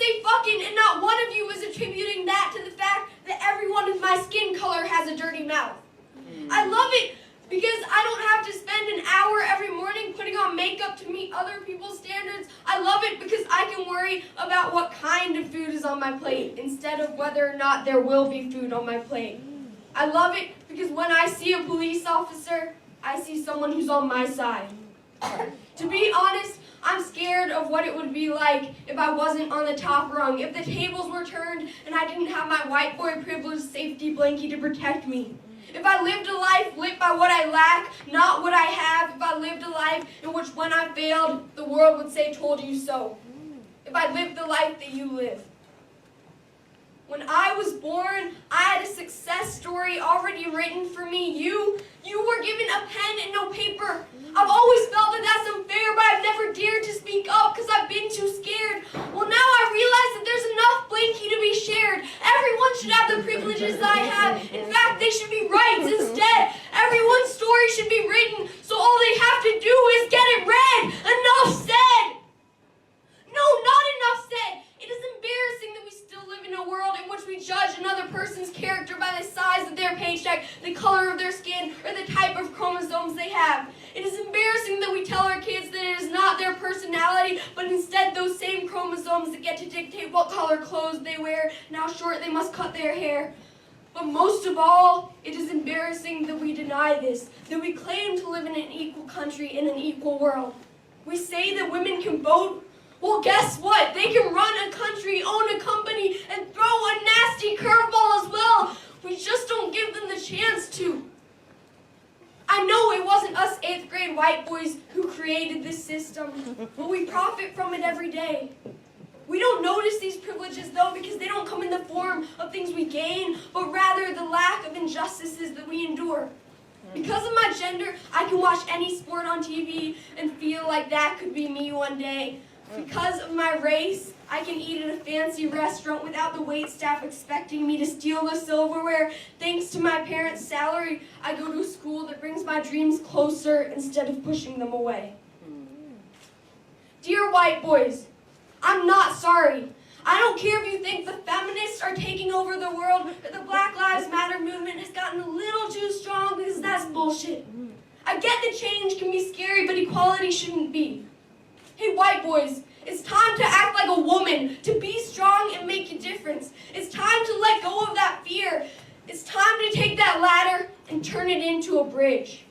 say fucking, and not one of you is attributing that to the fact that everyone with my skin color has a dirty mouth. I love it because I don't have to spend an hour every morning putting on makeup to meet other people's standards. I love it because I can worry about what kind of food is on my plate instead of whether or not there will be food on my plate. I love it because when I see a police officer, I see someone who's on my side. To be honest, I'm scared of what it would be like if I wasn't on the top rung, if the tables were turned and I didn't have my white boy privilege safety blanket to protect me. If I lived a life lit by what I lack, not what I have, if I lived a life in which when I failed, the world would say, told you so. If I lived the life that you live. When I was born, I had a success story already written for me. You were given a pen and no paper. I've always felt that that's unfair, but I've never dared to speak up because I've been too scared. Well, now I realize that there's enough blankie to be shared. Everyone should have the privileges that I have. In fact, they should be rights instead. Everyone's story should be written, so all they have to do is get it read. Enough said. No, not enough said. It is embarrassing that we still live in a world in which we judge another person's character by the size of their paycheck, the color of their skin, or the type of chromosomes they have. It is embarrassing that we tell our kids that it is not their personality, but instead those same chromosomes that get to dictate what color clothes they wear and how short they must cut their hair. But most of all, it is embarrassing that we deny this, that we claim to live in an equal country in an equal world. We say that women can vote. Well, guess what? They can run a country, own a company, and throw a nasty curveball as well. We just don't give them the chance to. I know it wasn't us 8th grade white boys who created this system, but we profit from it every day. We don't notice these privileges, though, because they don't come in the form of things we gain, but rather the lack of injustices that we endure. Because of my gender, I can watch any sport on TV and feel like that could be me one day. Because of my race, I can eat at a fancy restaurant without the waitstaff expecting me to steal the silverware. Thanks to my parents' salary, I go to a school that brings my dreams closer instead of pushing them away. Dear white boys, I'm not sorry. I don't care if you think the feminists are taking over the world or the Black Lives Matter movement has gotten a little too strong, because that's bullshit. I get that change can be scary, but equality shouldn't be. Hey, white boys, it's time to act like a woman, to be strong and make a difference. It's time to let go of that fear. It's time to take that ladder and turn it into a bridge.